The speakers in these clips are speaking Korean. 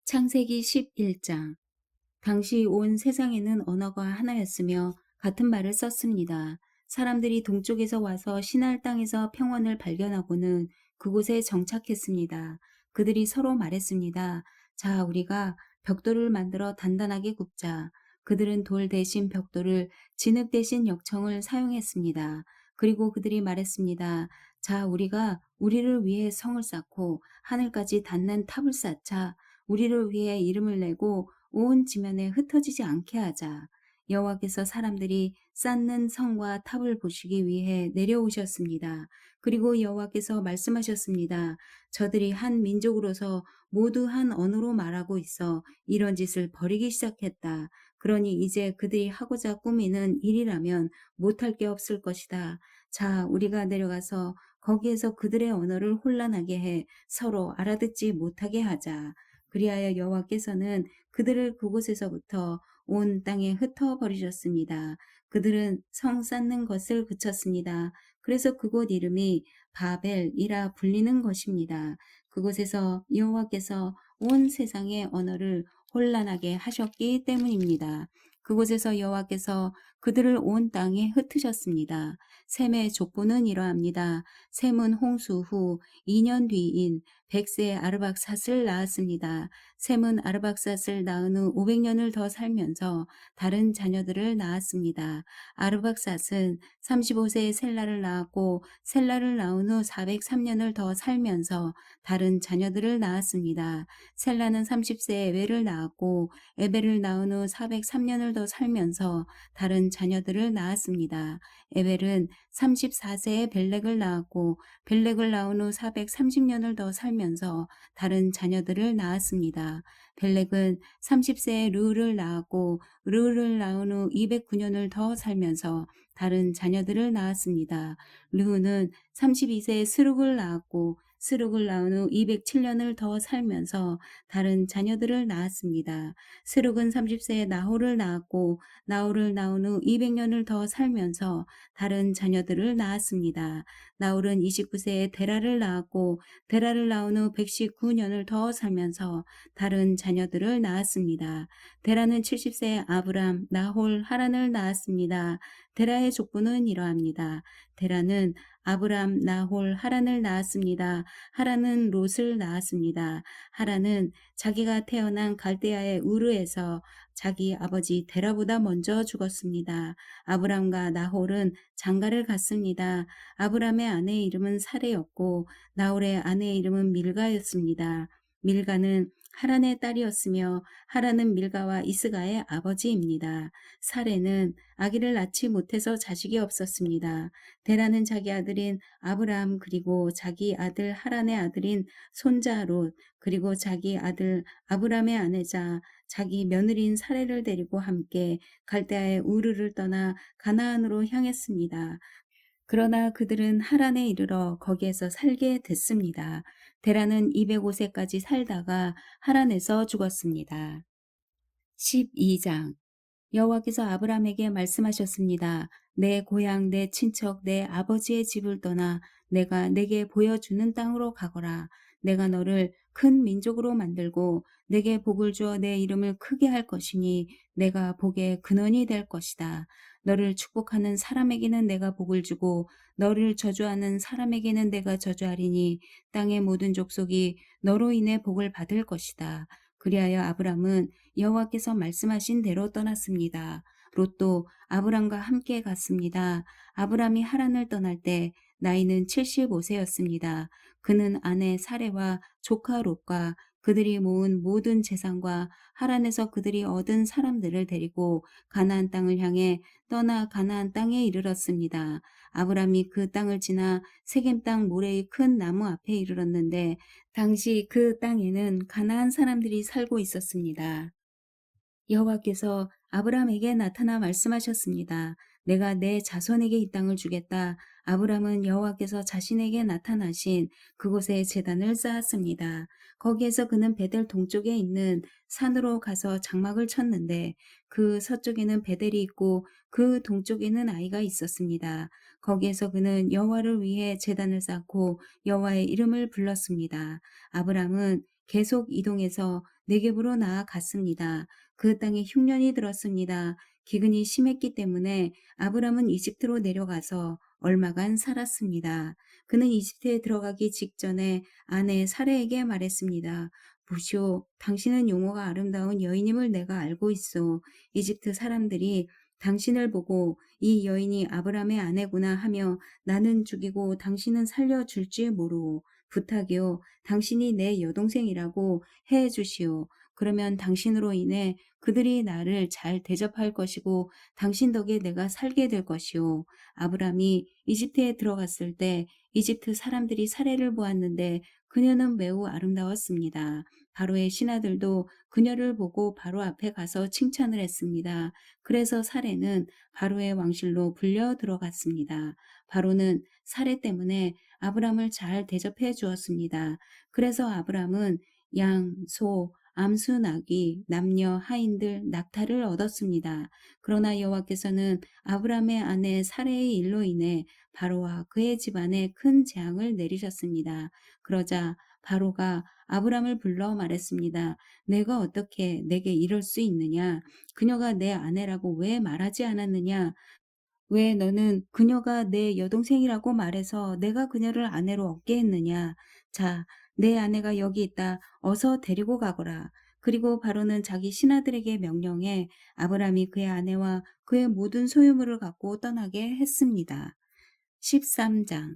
창세기 11장. 당시 온 세상에는 언어가 하나였으며 같은 말을 썼습니다. 사람들이 동쪽에서 와서 시날 땅에서 평원을 발견하고는 그곳에 정착했습니다. 그들이 서로 말했습니다. 자, 우리가 벽돌을 만들어 단단하게 굽자. 그들은 돌 대신 벽돌을, 진흙 대신 역청을 사용했습니다. 그리고 그들이 말했습니다. 자, 우리가 우리를 위해 성을 쌓고 하늘까지 닿는 탑을 쌓자. 우리를 위해 이름을 내고 온 지면에 흩어지지 않게 하자. 여호와께서 사람들이 쌓는 성과 탑을 보시기 위해 내려오셨습니다. 그리고 여호와께서 말씀하셨습니다. 저들이 한 민족으로서 모두 한 언어로 말하고 있어 이런 짓을 벌이기 시작했다. 그러니 이제 그들이 하고자 꾸미는 일이라면 못할 게 없을 것이다. 자, 우리가 내려가서 거기에서 그들의 언어를 혼란하게 해 서로 알아듣지 못하게 하자. 그리하여 여호와께서는 그들을 그곳에서부터 온 땅에 흩어버리셨습니다. 그들은 성 쌓는 것을 그쳤습니다. 그래서 그곳 이름이 바벨이라 불리는 것입니다. 그곳에서 여호와께서 온 세상의 언어를 혼란하게 하셨기 때문입니다. 그곳에서 여호와께서 그들을 온 땅에 흩으셨습니다. 셈의 족보는 이러합니다. 셈은 홍수 후 2년 뒤인 100세 아르박삿을 낳았습니다. 셈은 아르박삿을 낳은 후 500년을 더 살면서 다른 자녀들을 낳았습니다. 아르박삿은 35세에 셀라를 낳았고 셀라를 낳은 후 403년을 더 살면서 다른 자녀들을 낳았습니다. 셀라는 30세에 에벨을 낳았고 에벨을 낳은 후 403년을 더 살면서 다른 자녀들을 낳았습니다. 에벨은 34세에 벨렉을 낳았고 벨렉을 낳은 후 430년을 더 살면서 다른 자녀들을 낳았습니다. 벨렉은 30세에 르우를 낳았고 르우를 낳은 후 209년을 더 살면서 다른 자녀들을 낳았습니다. 르우는 32세에 스룩을 낳았고 스룩을 낳은 후 207년을 더 살면서 다른 자녀들을 낳았습니다. 스룩은 30세에 나홀을 낳았고 나홀을 낳은 후 200년을 더 살면서 다른 자녀들을 낳았습니다. 나홀은 29세에 데라를 낳았고 데라를 낳은 후 119년을 더 살면서 다른 자녀들을 낳았습니다. 데라는 70세에 아브람, 나홀, 하란을 낳았습니다. 데라의 족보는 이러합니다. 데라는 아브람, 나홀, 하란을 낳았습니다. 하란은 롯을 낳았습니다. 하란은 자기가 태어난 갈대아의 우르에서 자기 아버지 데라보다 먼저 죽었습니다. 아브람과 나홀은 장가를 갔습니다. 아브람의 아내의 이름은 사레였고 나홀의 아내의 이름은 밀가였습니다. 밀가는 하란의 딸이었으며 하란은 밀가와 이스가의 아버지입니다. 사레는 아기를 낳지 못해서 자식이 없었습니다. 데라는 자기 아들인 아브람 그리고 자기 아들 하란의 아들인 손자 롯 그리고 자기 아들 아브람의 아내자 자기 며느리인 사레를 데리고 함께 갈대아의 우르를 떠나 가나안으로 향했습니다. 그러나 그들은 하란에 이르러 거기에서 살게 됐습니다. 데라는 205세까지 살다가 하란에서 죽었습니다. 12장. 여호와께서 아브라함에게 말씀하셨습니다. 내 고향, 내 친척, 내 아버지의 집을 떠나 내가 내게 보여주는 땅으로 가거라. 내가 너를 큰 민족으로 만들고 내게 복을 주어 내 이름을 크게 할 것이니 내가 복의 근원이 될 것이다. 너를 축복하는 사람에게는 내가 복을 주고 너를 저주하는 사람에게는 내가 저주하리니 땅의 모든 족속이 너로 인해 복을 받을 것이다. 그리하여 아브람은 여호와께서 말씀하신 대로 떠났습니다. 롯도 아브람과 함께 갔습니다. 아브람이 하란을 떠날 때 나이는 75세였습니다. 그는 아내 사레와 조카 롯과 그들이 모은 모든 재산과 하란에서 그들이 얻은 사람들을 데리고 가나안 땅을 향해 떠나 가나안 땅에 이르렀습니다. 아브람이 그 땅을 지나 세겜 땅 모래의 큰 나무 앞에 이르렀는데 당시 그 땅에는 가나안 사람들이 살고 있었습니다. 여호와께서 아브람에게 나타나 말씀하셨습니다. 내가 내 자손에게 이 땅을 주겠다. 아브람은 여호와께서 자신에게 나타나신 그곳에 제단을 쌓았습니다. 거기에서 그는 베델 동쪽에 있는 산으로 가서 장막을 쳤는데 그 서쪽에는 베델이 있고 그 동쪽에는 아이가 있었습니다. 거기에서 그는 여호와를 위해 제단을 쌓고 여호와의 이름을 불렀습니다. 아브람은 계속 이동해서 네겝으로 나아갔습니다. 그 땅에 흉년이 들었습니다. 기근이 심했기 때문에 아브람은 이집트로 내려가서 얼마간 살았습니다. 그는 이집트에 들어가기 직전에 아내 사레에게 말했습니다. 보시오, 당신은 용모가 아름다운 여인임을 내가 알고 있소. 이집트 사람들이 당신을 보고 이 여인이 아브람의 아내구나 하며 나는 죽이고 당신은 살려줄지 모르오. 부탁이요. 당신이 내 여동생이라고 해 주시오. 그러면 당신으로 인해 그들이 나를 잘 대접할 것이고 당신 덕에 내가 살게 될 것이오. 아브람이 이집트에 들어갔을 때 이집트 사람들이 사례를 보았는데 그녀는 매우 아름다웠습니다. 바로의 신하들도 그녀를 보고 바로 앞에 가서 칭찬을 했습니다. 그래서 사례는 바로의 왕실로 불려 들어갔습니다. 바로는 사례 때문에 아브람을 잘 대접해 주었습니다. 그래서 아브람은 양, 소, 암수, 나귀, 남녀, 하인들, 낙타를 얻었습니다. 그러나 여호와께서는 아브람의 아내 사레의 일로 인해 바로와 그의 집안에 큰 재앙을 내리셨습니다. 그러자 바로가 아브람을 불러 말했습니다. 내가 어떻게 내게 이럴 수 있느냐? 그녀가 내 아내라고 왜 말하지 않았느냐? 왜 너는 그녀가 내 여동생이라고 말해서 내가 그녀를 아내로 얻게 했느냐? 자, 내 아내가 여기 있다. 어서 데리고 가거라. 그리고 바로는 자기 신하들에게 명령해 아브람이 그의 아내와 그의 모든 소유물을 갖고 떠나게 했습니다. 13장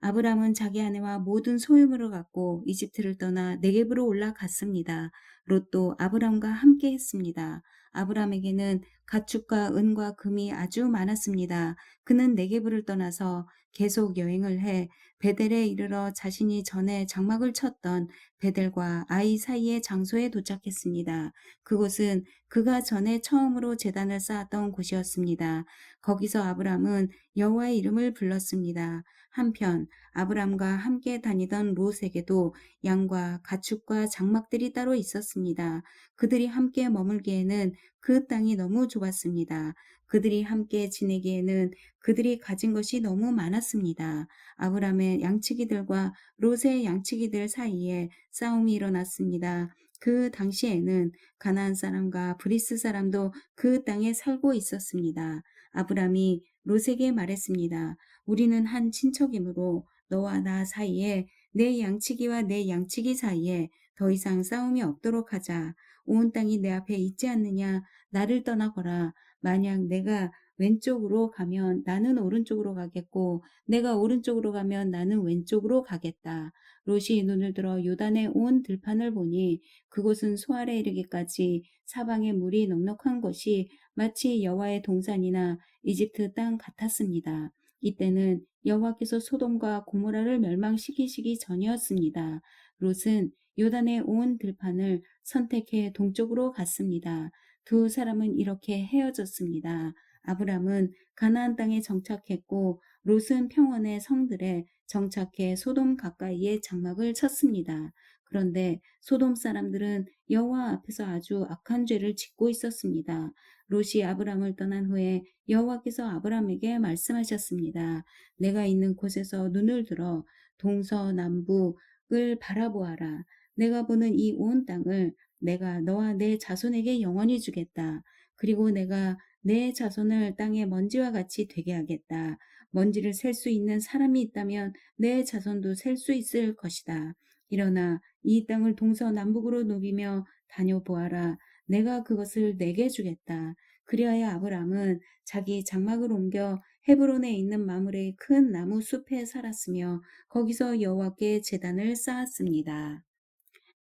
아브람은 자기 아내와 모든 소유물을 갖고 이집트를 떠나 네겝으로 올라갔습니다. 롯도 아브람과 함께 했습니다. 아브람에게는 가축과 은과 금이 아주 많았습니다. 그는 네겝을 떠나서 계속 여행을 해 베델에 이르러 자신이 전에 장막을 쳤던 베델과 아이 사이의 장소에 도착했습니다. 그곳은 그가 전에 처음으로 제단을 쌓았던 곳이었습니다. 거기서 아브람은 여호와의 이름을 불렀습니다. 한편 아브람과 함께 다니던 롯에게도 양과 가축과 장막들이 따로 있었습니다. 그들이 함께 머물기에는 그 땅이 너무 좁았습니다. 그들이 함께 지내기에는 그들이 가진 것이 너무 많았습니다. 아브람의 양치기들과 롯의 양치기들 사이에 싸움이 일어났습니다. 그 당시에는 가나안 사람과 브리스 사람도 그 땅에 살고 있었습니다. 아브람이 롯에게 말했습니다. 우리는 한 친척이므로 너와 나 사이에 내 양치기와 내 양치기 사이에 더 이상 싸움이 없도록 하자. 온 땅이 내 앞에 있지 않느냐? 나를 떠나거라. 만약 내가 왼쪽으로 가면 나는 오른쪽으로 가겠고 내가 오른쪽으로 가면 나는 왼쪽으로 가겠다. 롯이 눈을 들어 요단의 온 들판을 보니 그곳은 소알에 이르기까지 사방에 물이 넉넉한 곳이 마치 여호와의 동산이나 이집트 땅 같았습니다. 이때는 여호와께서 소돔과 고모라를 멸망시키시기 전이었습니다. 롯은 요단의 온 들판을 선택해 동쪽으로 갔습니다. 두 사람은 이렇게 헤어졌습니다. 아브람은 가나안 땅에 정착했고 롯은 평원의 성들에 정착해 소돔 가까이에 장막을 쳤습니다. 그런데 소돔 사람들은 여호와 앞에서 아주 악한 죄를 짓고 있었습니다. 롯이 아브람을 떠난 후에 여호와께서 아브람에게 말씀하셨습니다. 내가 있는 곳에서 눈을 들어 동서남북을 바라보아라. 내가 보는 이 온 땅을 내가 너와 내 자손에게 영원히 주겠다. 그리고 내가 내 자손을 땅의 먼지와 같이 되게 하겠다. 먼지를 셀 수 있는 사람이 있다면 내 자손도 셀 수 있을 것이다. 일어나 이 땅을 동서남북으로 누비며 다녀보아라. 내가 그것을 내게 주겠다. 그리하여 아브람은 자기 장막을 옮겨 헤브론에 있는 마므레의 큰 나무 숲에 살았으며 거기서 여호와께 제단을 쌓았습니다.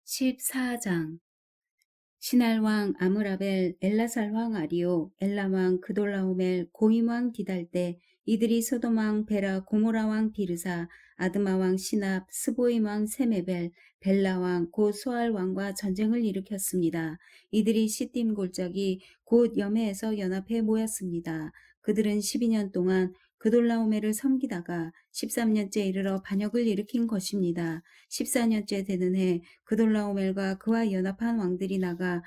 14장 시날 왕 아므라벨, 엘라살 왕 아리오, 엘람 왕 그돌라오멜, 고임 왕 디달때, 이들이 소돔 왕 베라, 고모라 왕 비르사, 아드마 왕 시납, 스보임 왕 세메벨, 벨라 왕 곧 소알 왕과 전쟁을 일으켰습니다. 이들이 시딤 골짜기 곧 여메에서 연합해 모였습니다. 그들은 12년 동안 그돌라오멜을 섬기다가 13년째 이르러 반역을 일으킨 것입니다. 14년째 되는 해 그돌라오멜과 그와 연합한 왕들이 나가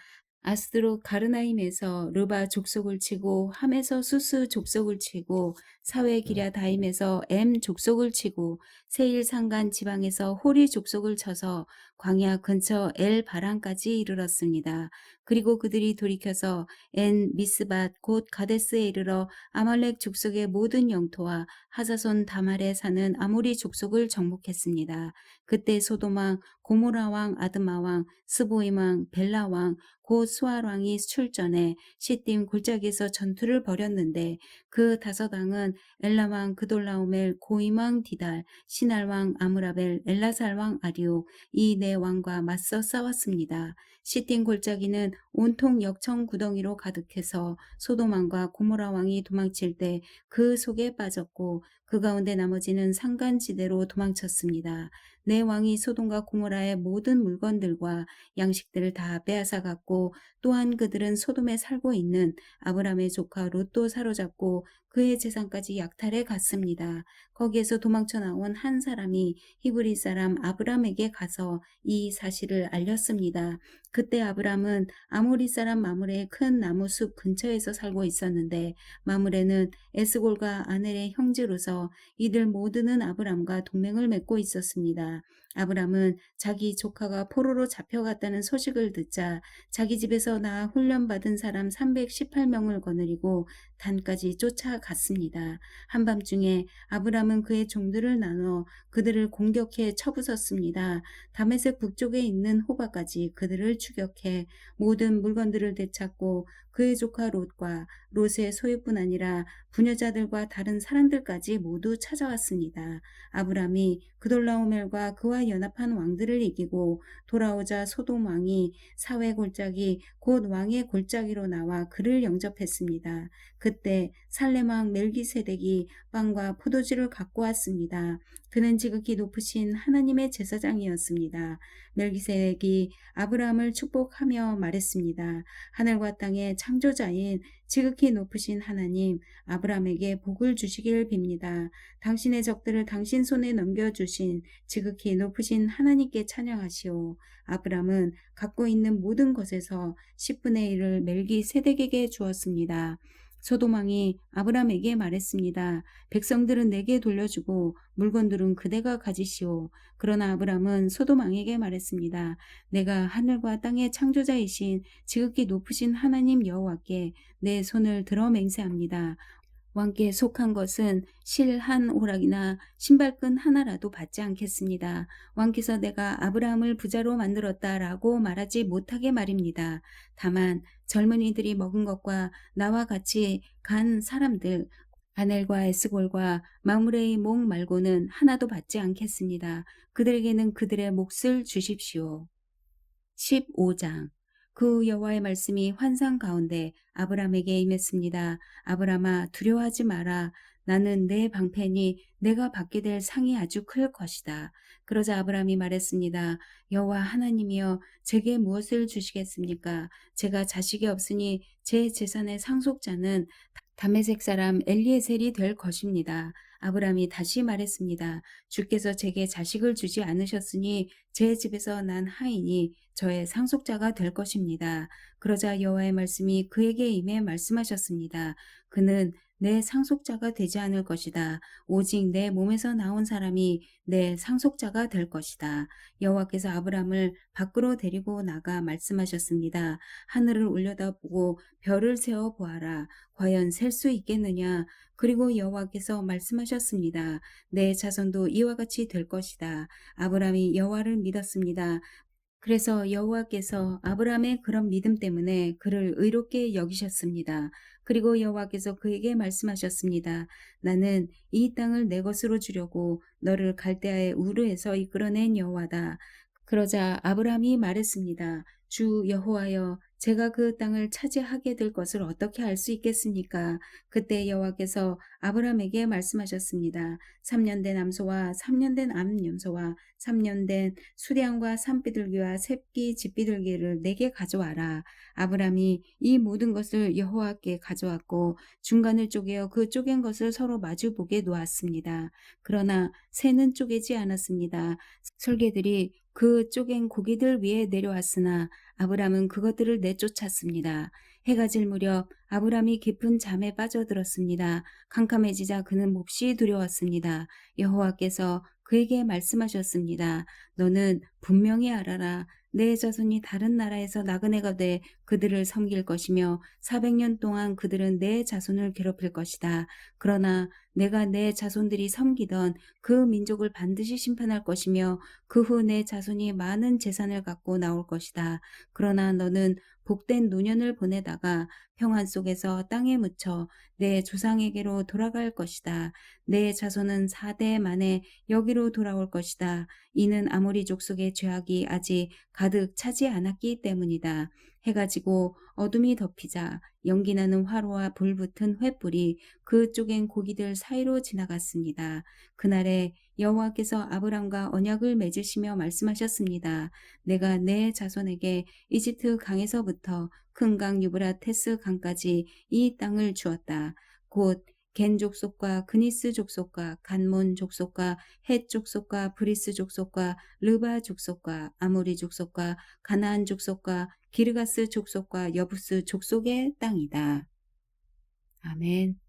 아스드로 가르나임에서 르바 족속을 치고 함에서 수스 족속을 치고 사회 기랴다임에서 엠 족속을 치고 세일 산간 지방에서 호리 족속을 쳐서 광야 근처 엘 바란까지 이르렀습니다. 그리고 그들이 돌이켜서 엔 미스밭 곧 가데스에 이르러 아말렉 족속의 모든 영토와 하사손 다말에 사는 아모리 족속을 정복했습니다. 그때 소돔 왕, 고모라 왕, 아드마 왕, 스보임 왕, 벨라 왕, 곧 수알 왕이 출전해 시딤 골짜기에서 전투를 벌였는데 그 다섯 왕은 엘람 왕 그돌라오멜, 고임 왕 디달, 시날 왕 아므라벨, 엘라살 왕 아리오 이 네 왕과 맞서 싸웠습니다. 시딤 골짜기는 온통 역청 구덩이로 가득해서 소돔 왕과 고모라 왕이 도망칠 때 그 속에 빠졌고 그 가운데 나머지는 산간지대로 도망쳤습니다. 네 왕이 소돔과 고모라의 모든 물건들과 양식들을 다 빼앗아 갔고 또한 그들은 소돔에 살고 있는 아브람의 조카 롯도 사로잡고 그의 재산까지 약탈해 갔습니다. 거기에서 도망쳐 나온 한 사람이 히브리 사람 아브람에게 가서 이 사실을 알렸습니다. 그때 아브람은 아모리 사람 마므레의 큰 나무 숲 근처에서 살고 있었는데 마므레는 에스골과 아넬의 형제로서 이들 모두는 아브람과 동맹을 맺고 있었습니다. 아브람은 자기 조카가 포로로 잡혀갔다는 소식을 듣자 자기 집에서 낳아 훈련받은 사람 318명을 거느리고 단까지 쫓아갔습니다. 한밤중에 아브람은 그의 종들을 나눠 그들을 공격해 쳐부쉈습니다. 다메섹 북쪽에 있는 호바까지 그들을 추격해 모든 물건들을 되찾고 그의 조카 롯과 롯의 소유뿐 아니라 부녀자들과 다른 사람들까지 모두 찾아왔습니다. 아브람이 그돌라오멜과 그와 연합한 왕들을 이기고 돌아오자 소돔 왕이 사회 골짜기 곧 왕의 골짜기로 나와 그를 영접했습니다. 그때 살렘 왕 멜기세덱이 빵과 포도주를 갖고 왔습니다. 그는 지극히 높으신 하나님의 제사장이었습니다. 멜기세덱이 아브라함을 축복하며 말했습니다. 하늘과 땅의 창조자인 지극히 높으신 하나님, 아브라함에게 복을 주시길 빕니다. 당신의 적들을 당신 손에 넘겨주신 지극히 높으신 하나님께 찬양하시오. 아브람은 갖고 있는 모든 것에서 10분의 1을 멜기세덱에게 주었습니다. 소돔 왕이 아브람에게 말했습니다. 백성들은 내게 돌려주고 물건들은 그대가 가지시오. 그러나 아브람은 소돔 왕에게 말했습니다. 내가 하늘과 땅의 창조자이신 지극히 높으신 하나님 여호와께 내 손을 들어 맹세합니다. 왕께 속한 것은 실 한 오락이나 신발끈 하나라도 받지 않겠습니다. 왕께서 내가 아브라함을 부자로 만들었다라고 말하지 못하게 말입니다. 다만 젊은이들이 먹은 것과 나와 같이 간 사람들, 아넬과 에스골과 마므레의 목 말고는 하나도 받지 않겠습니다. 그들에게는 그들의 몫을 주십시오. 15장. 그 여호와의 말씀이 환상 가운데 아브람에게 임했습니다. 아브람아, 두려워하지 마라. 나는 내 방편이 내가 받게 될 상이 아주 클 것이다. 그러자 아브람이 말했습니다. 여호와 하나님이여, 제게 무엇을 주시겠습니까? 제가 자식이 없으니 제 재산의 상속자는 다메섹 사람 엘리에셀이 될 것입니다. 아브람이 다시 말했습니다. 주께서 제게 자식을 주지 않으셨으니 제 집에서 난 하인이 저의 상속자가 될 것입니다. 그러자 여호와의 말씀이 그에게 임해 말씀하셨습니다. 그는 내 상속자가 되지 않을 것이다. 오직 내 몸에서 나온 사람이 내 상속자가 될 것이다. 여호와께서 아브람을 밖으로 데리고 나가 말씀하셨습니다. 하늘을 올려다보고 별을 세어 보아라. 과연 셀 수 있겠느냐? 그리고 여호와께서 말씀하셨습니다. 내 자손도 이와 같이 될 것이다. 아브람이 여호와를 믿었습니다. 그래서 여호와께서 아브람의 그런 믿음 때문에 그를 의롭게 여기셨습니다. 그리고 여호와께서 그에게 말씀하셨습니다. 나는 이 땅을 내 것으로 주려고 너를 갈대아의 우르에서 이끌어낸 여호와다. 그러자 아브람이 말했습니다. 주 여호와여, 제가 그 땅을 차지하게 될 것을 어떻게 알 수 있겠습니까? 그때 여호와께서 아브람에게 말씀하셨습니다. 3년 된 암소와 3년 된 암염소와 3년 된 수량과 산비둘기와 새끼 집비둘기를 내게 가져와라. 아브람이 이 모든 것을 여호와께 가져왔고 중간을 쪼개어 그 쪼갠 것을 서로 마주보게 놓았습니다. 그러나 새는 쪼개지 않았습니다. 설계들이 그 쪼갠 고기들 위에 내려왔으나 아브람은 그것들을 내쫓았습니다. 해가 질 무렵 아브람이 깊은 잠에 빠져들었습니다. 캄캄해지자 그는 몹시 두려웠습니다. 여호와께서 그에게 말씀하셨습니다. 너는 분명히 알아라. 내 자손이 다른 나라에서 나그네가 돼 그들을 섬길 것이며 400년 동안 그들은 내 자손을 괴롭힐 것이다. 그러나 내가 내 자손들이 섬기던 그 민족을 반드시 심판할 것이며 그 후 내 자손이 많은 재산을 갖고 나올 것이다. 그러나 너는 복된 노년을 보내다가 평안 속에서 땅에 묻혀 내 조상에게로 돌아갈 것이다. 내 자손은 4대 만에 여기로 돌아올 것이다. 이는 아모리 족속의 죄악이 아직 가득 차지 않았기 때문이다. 해가 지고 어둠이 덮이자 연기나는 화로와 불붙은 횃불이 그 쪼갠 고기들 사이로 지나갔습니다. 그날에 여호와께서 아브람과 언약을 맺으시며 말씀하셨습니다. 내가 내 자손에게 이집트 강에서부터 큰 강 유브라테스 강까지 이 땅을 주었다. 곧 겐 족속과 그니스 족속과 간몬 족속과 헷 족속과 브리스 족속과 르바 족속과 아모리 족속과 가나안 족속과 기르가스 족속과 여부스 족속의 땅이다. 아멘.